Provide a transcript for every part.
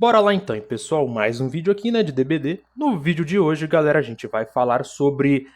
Bora lá então, pessoal, mais um vídeo aqui, né, de DBD. No vídeo de hoje, galera, a gente vai falar sobre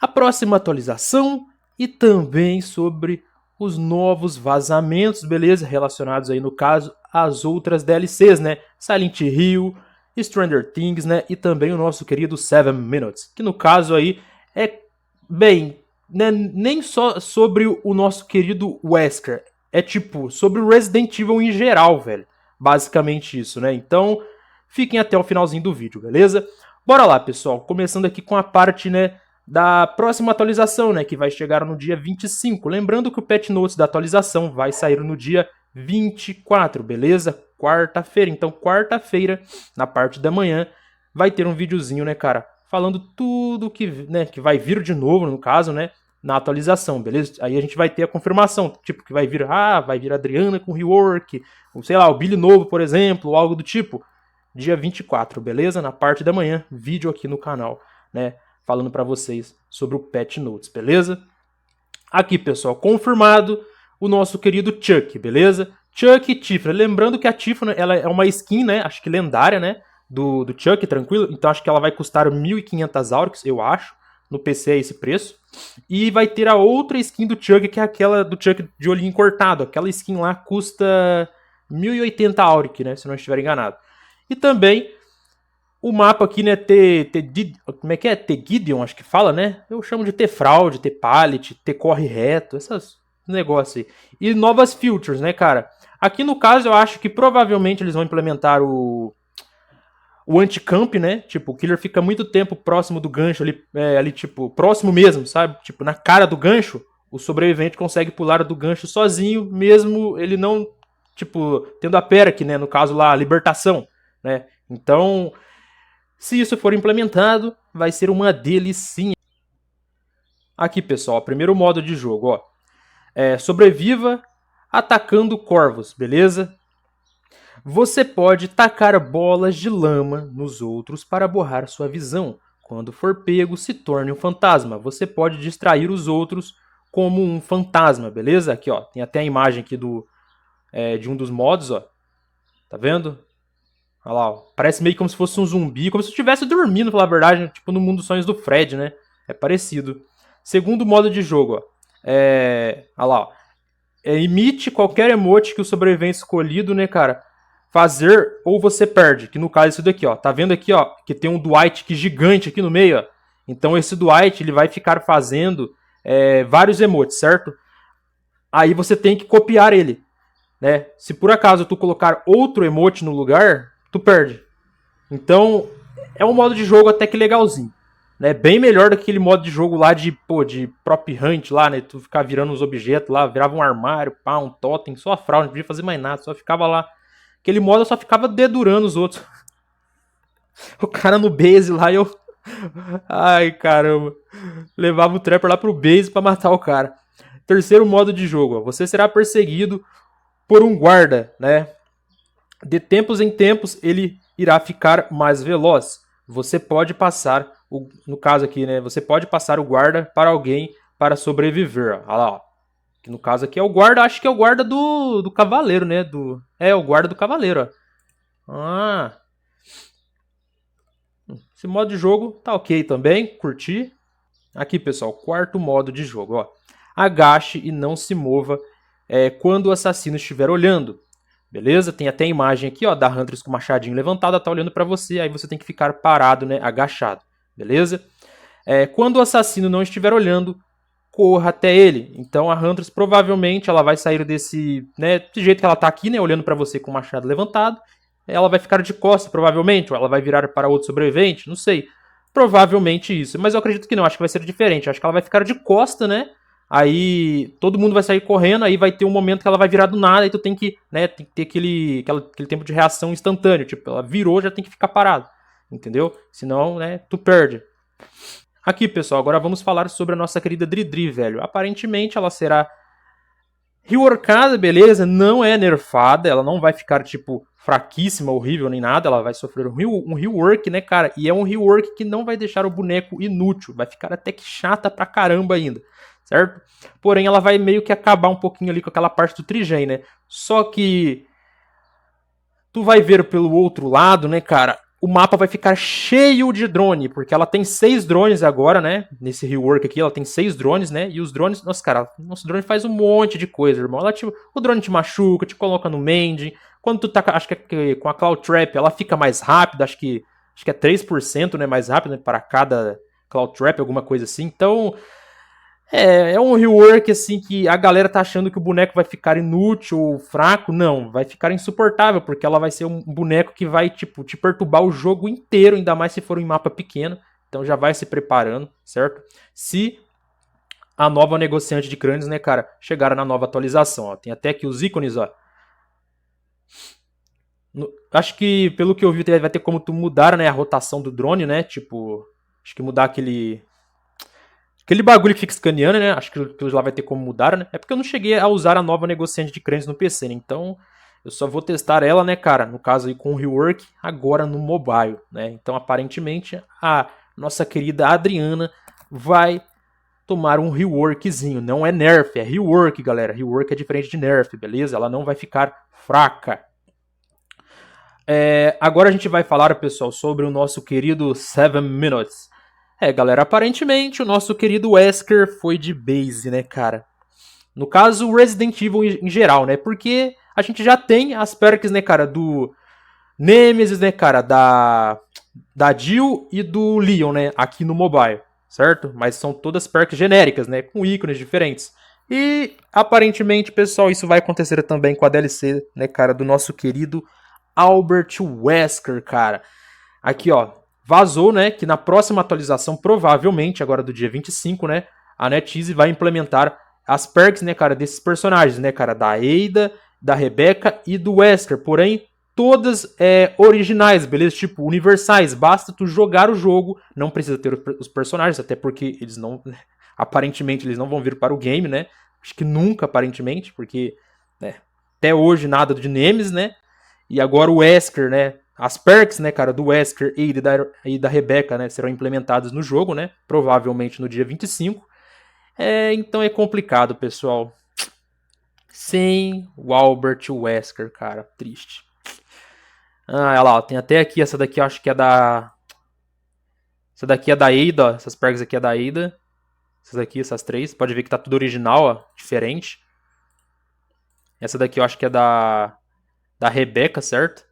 a próxima atualização e também sobre os novos vazamentos, beleza? Relacionados aí, no caso, às outras DLCs, né? Silent Hill, Stranger Things, né? E também o nosso querido 7 Minutes, que no caso aí é, bem, né, nem só sobre o nosso querido Wesker, é tipo, sobre o Resident Evil em geral, velho. Basicamente isso, né? Então, fiquem até o finalzinho do vídeo, beleza? Bora lá, pessoal. Começando aqui com a parte, né, da próxima atualização, né, que vai chegar no dia 25. Lembrando que o patch notes da atualização vai sair no dia 24, beleza? Quarta-feira. Então, quarta-feira, na parte da manhã, vai ter um videozinho, né, cara, falando tudo que, né, que vai vir de novo, no caso, né, na atualização, beleza? Aí a gente vai ter a confirmação, tipo, que vai vir a Adriana com rework, ou sei lá, o Billy novo, por exemplo, ou algo do tipo. Dia 24, beleza? Na parte da manhã, vídeo aqui no canal, né, falando para vocês sobre o patch notes, beleza? Aqui, pessoal, confirmado o nosso querido Chuck, beleza? Chuck e Tifa. Lembrando que a Tifa, né, ela é uma skin, né, acho que lendária, né, do Chuck, tranquilo? Então acho que ela vai custar 1.500 Aurix, eu acho. No PC é esse preço. E vai ter a outra skin do Chuck, que é aquela do Chuck de olhinho cortado. Aquela skin lá custa 1.080 Auric, né? Se não estiver enganado. E também o mapa aqui, né? Como é que é? Gideon, acho que fala, né? Eu chamo de T-Fraude, T-Pallet, T-Corre Reto, esses negócios aí. E novas features, né, cara? Aqui no caso eu acho que provavelmente eles vão implementar o anti-camp, né? Tipo, o killer fica muito tempo próximo do gancho ali, tipo, próximo mesmo, sabe? Tipo, na cara do gancho, o sobrevivente consegue pular do gancho sozinho, mesmo ele não, tipo, tendo a pera aqui, né? No caso lá, a libertação, né? Então, se isso for implementado, vai ser uma delicinha. Aqui, pessoal, primeiro modo de jogo, ó. Sobreviva atacando corvos, beleza? Você pode tacar bolas de lama nos outros para borrar sua visão. Quando for pego, se torne um fantasma. Você pode distrair os outros como um fantasma, beleza? Aqui, ó, tem até a imagem aqui de um dos modos, ó. Tá vendo? Olha lá, ó. Parece meio como se fosse um zumbi, como se estivesse dormindo, pra falar a verdade, né? Tipo no mundo dos sonhos do Fred, né? É parecido. Segundo modo de jogo, ó. Olha lá, ó. Imite qualquer emote que o sobrevivente escolhido, né, cara, fazer ou você perde, que no caso é isso daqui, ó. Tá vendo aqui, ó, que tem um Dwight que gigante aqui no meio, ó. Então esse Dwight, ele vai ficar fazendo vários emotes, certo? Aí você tem que copiar ele, né? Se por acaso tu colocar outro emote no lugar, tu perde. Então é um modo de jogo até que legalzinho, né? Bem melhor do que aquele modo de jogo lá de prop hunt lá, né? Tu ficar virando os objetos lá, virava um armário, pá, um totem, só a fraude, não podia fazer mais nada, só ficava lá. Aquele modo eu só ficava dedurando os outros. O cara no base lá e eu. Ai, caramba. Levava o Trapper lá pro base pra matar o cara. Terceiro modo de jogo, ó. Você será perseguido por um guarda, né? De tempos em tempos ele irá ficar mais veloz. Você pode passar, no caso aqui, né? Você pode passar o guarda para alguém para sobreviver. Olha lá, ó. Que no caso aqui é o guarda, acho que é o guarda do cavaleiro, né? O guarda do cavaleiro, ó. Ah. Esse modo de jogo tá ok também, curti. Aqui, pessoal, quarto modo de jogo, ó. Agache e não se mova quando o assassino estiver olhando. Beleza? Tem até a imagem aqui, ó, da Huntress com o machadinho levantado, tá olhando para você, aí você tem que ficar parado, né, agachado. Beleza? Quando o assassino não estiver olhando, corra até ele. Então a Huntress provavelmente ela vai sair desse jeito que ela tá aqui, né, olhando para você com o machado levantado. Ela vai ficar de costas, provavelmente, ou ela vai virar para outro sobrevivente, não sei. Provavelmente isso, mas eu acredito que não, acho que vai ser diferente. Acho que ela vai ficar de costa, né? Aí todo mundo vai sair correndo, aí vai ter um momento que ela vai virar do nada, e tu tem que, né, tem que ter aquele tempo de reação instantâneo. Tipo, ela virou, já tem que ficar parado. Entendeu? Senão, né, tu perde. Aqui, pessoal, agora vamos falar sobre a nossa querida Dridri, velho. Aparentemente ela será reworkada, beleza? Não é nerfada, ela não vai ficar, tipo, fraquíssima, horrível, nem nada. Ela vai sofrer um rework, né, cara? E é um rework que não vai deixar o boneco inútil. Vai ficar até que chata pra caramba ainda, certo? Porém, ela vai meio que acabar um pouquinho ali com aquela parte do Trigen, né? Só que tu vai ver pelo outro lado, né, cara, o mapa vai ficar cheio de drone, porque ela tem 6 drones agora, né, nesse rework aqui, ela tem 6 drones, né, e os drones, nossa, cara, nosso drone faz um monte de coisa, irmão. O drone te machuca, te coloca no mend, quando tu tá, acho que com a Cloud Trap, ela fica mais rápida, acho que é 3%, né, mais rápido, né, para cada Cloud Trap, alguma coisa assim. Então, é um rework assim que a galera tá achando que o boneco vai ficar inútil ou fraco. Não, vai ficar insuportável, porque ela vai ser um boneco que vai, tipo, te perturbar o jogo inteiro, ainda mais se for em mapa pequeno. Então já vai se preparando, certo? Se a nova negociante de crânios, né, cara, chegar na nova atualização, ó. Tem até aqui os ícones, ó. Acho que, pelo que eu vi, vai ter como tu mudar, né, a rotação do drone, né? Tipo, acho que mudar aquele bagulho que fica escaneando, né? Acho que aquilo lá vai ter como mudar, né? É porque eu não cheguei a usar a nova negociante de crânios no PC, né? Então, eu só vou testar ela, né, cara? No caso aí com o rework, agora no mobile, né? Então, aparentemente, a nossa querida Adriana vai tomar um reworkzinho. Não é nerf, é rework, galera. Rework é diferente de nerf, beleza? Ela não vai ficar fraca. Agora a gente vai falar, pessoal, sobre o nosso querido 7 Minutes. Galera, aparentemente o nosso querido Wesker foi de base, né, cara? No caso, o Resident Evil em geral, né? Porque a gente já tem as perks, né, cara, do Nemesis, né, cara, da Jill e do Leon, né, aqui no mobile, certo? Mas são todas perks genéricas, né, com ícones diferentes. E, aparentemente, pessoal, isso vai acontecer também com a DLC, né, cara, do nosso querido Albert Wesker, cara. Aqui, ó, vazou, né, que na próxima atualização, provavelmente, agora do dia 25, né, a NetEase vai implementar as perks, né, cara, desses personagens, né, cara, da Ada, da Rebecca e do Wesker, porém, todas originais, beleza? Tipo, universais, basta tu jogar o jogo, não precisa ter os personagens, até porque eles não, aparentemente, eles não vão vir para o game, né, acho que nunca, aparentemente, porque, né, até hoje nada de Nemesis, né, e agora o Wesker, né, as perks, né, cara, do Wesker e da Rebecca, né, serão implementadas no jogo, né, provavelmente no dia 25. Então é complicado, pessoal. Sem o Albert Wesker, cara, triste. Olha lá, tem até aqui, essa daqui eu acho que é da... Essa daqui é da Ada, ó. Essas perks aqui é da Ada. Essas aqui, essas três, pode ver que tá tudo original, ó, diferente. Essa daqui eu acho que é da Rebecca, certo?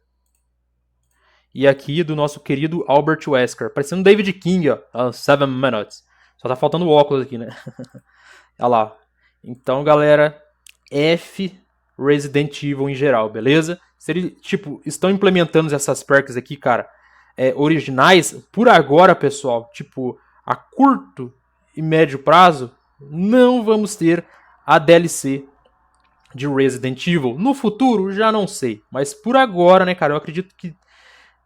E aqui do nosso querido Albert Wesker. Parecendo um David King, ó. 7 Minutes. Só tá faltando o óculos aqui, né? Olha lá. Então, galera, F Resident Evil em geral, beleza? Se eles, tipo, estão implementando essas perks aqui, cara, originais, por agora, pessoal, tipo, a curto e médio prazo, não vamos ter a DLC de Resident Evil. No futuro, já não sei. Mas por agora, né, cara, eu acredito que,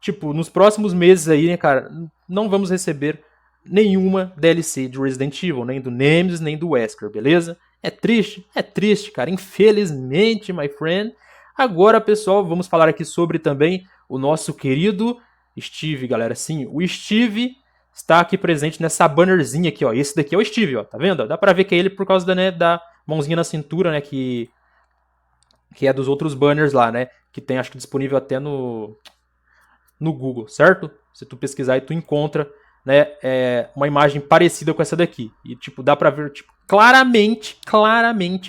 tipo, nos próximos meses aí, né, cara, não vamos receber nenhuma DLC de Resident Evil, nem do Nemesis, nem do Wesker, beleza? É triste, cara, infelizmente, my friend. Agora, pessoal, vamos falar aqui sobre também o nosso querido Steve, galera. Sim, o Steve está aqui presente nessa bannerzinha aqui, ó. Esse daqui é o Steve, ó, tá vendo? Dá pra ver que é ele por causa da mãozinha na cintura, né, que é dos outros banners lá, né, que tem, acho que disponível até no Google, certo? Se tu pesquisar aí, tu encontra, né, uma imagem parecida com essa daqui. E, tipo, dá pra ver, tipo, claramente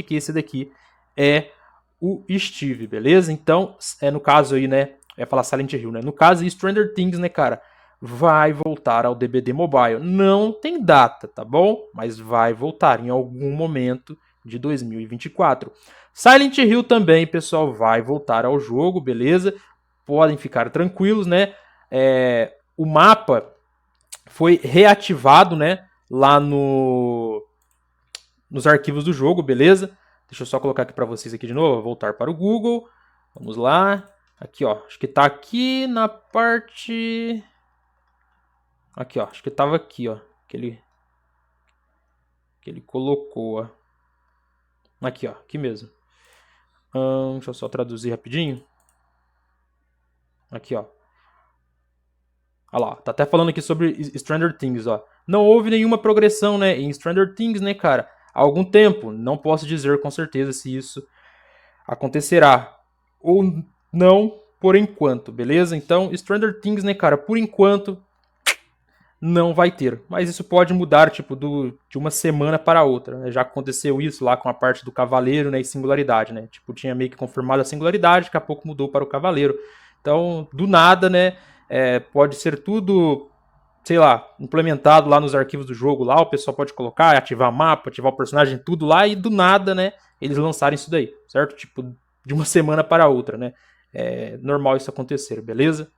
que esse daqui é o Steve, beleza? Então, no caso aí, né, falar Silent Hill, né? No caso, Stranger Things, né, cara, vai voltar ao DBD Mobile. Não tem data, tá bom? Mas vai voltar em algum momento de 2024. Silent Hill também, pessoal, vai voltar ao jogo, beleza? Podem ficar tranquilos, né? O mapa foi reativado, né? Lá nos arquivos do jogo, beleza? Deixa eu só colocar aqui para vocês aqui de novo. Voltar para o Google. Vamos lá. Aqui, ó. Acho que tá aqui na parte... Aqui, ó. Acho que tava aqui, ó. Que ele colocou, ó. Aqui, ó. Aqui mesmo. Deixa eu só traduzir rapidinho. Aqui, ó. Olha lá, tá até falando aqui sobre Stranger Things, ó. Não houve nenhuma progressão, né, em Stranger Things, né, cara? Há algum tempo. Não posso dizer com certeza se isso acontecerá ou não, por enquanto, beleza? Então, Stranger Things, né, cara, por enquanto não vai ter. Mas isso pode mudar, tipo, de uma semana para outra, né? Já aconteceu isso lá com a parte do Cavaleiro, né, e Singularidade, né? Tipo, tinha meio que confirmado a Singularidade, daqui a pouco mudou para o Cavaleiro. Então, do nada, né, pode ser tudo, sei lá, implementado lá nos arquivos do jogo lá, o pessoal pode colocar, ativar mapa, ativar o personagem, tudo lá, e do nada, né, eles lançarem isso daí, certo? Tipo, de uma semana para outra, né? É normal isso acontecer, beleza?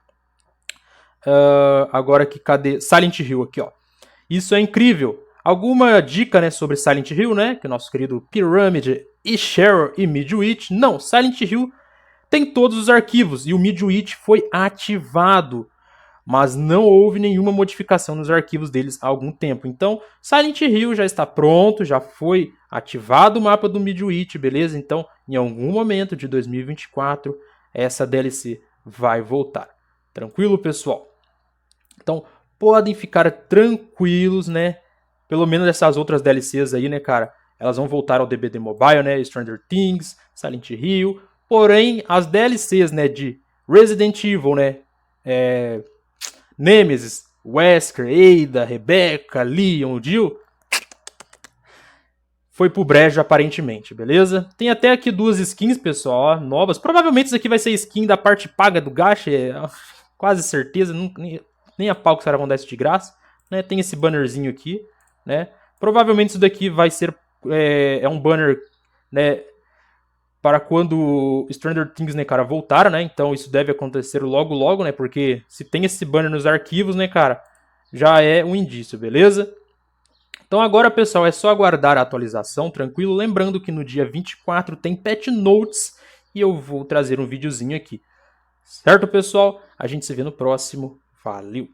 Agora aqui, cadê? Silent Hill aqui, ó. Isso é incrível. Alguma dica, né, sobre Silent Hill, né? Que o nosso querido Pyramid e Cheryl e Midwich. Não, Silent Hill tem todos os arquivos e o Midwich foi ativado, mas não houve nenhuma modificação nos arquivos deles há algum tempo. Então, Silent Hill já está pronto, já foi ativado o mapa do Midwich, beleza? Então, em algum momento de 2024, essa DLC vai voltar. Tranquilo, pessoal? Então, podem ficar tranquilos, né? Pelo menos essas outras DLCs aí, né, cara? Elas vão voltar ao DBD Mobile, né? Stranger Things, Silent Hill. Porém, as DLCs, né, de Resident Evil, né? Nemesis, Wesker, Ada, Rebecca, Leon, Jill, foi pro brejo aparentemente, beleza? Tem até aqui duas skins, pessoal, ó, novas. Provavelmente isso aqui vai ser skin da parte paga do gacha, quase certeza, nem a pau que os caras vão dar isso de graça, né? Tem esse bannerzinho aqui, né? Provavelmente isso daqui vai ser um banner, né, para quando Stranger Things, né, cara, voltar, né? Então isso deve acontecer logo logo, né? Porque se tem esse banner nos arquivos, né, cara, já é um indício, beleza? Então agora, pessoal, é só aguardar a atualização, tranquilo? Lembrando que no dia 24 tem Patch Notes e eu vou trazer um videozinho aqui. Certo, pessoal? A gente se vê no próximo. Valeu!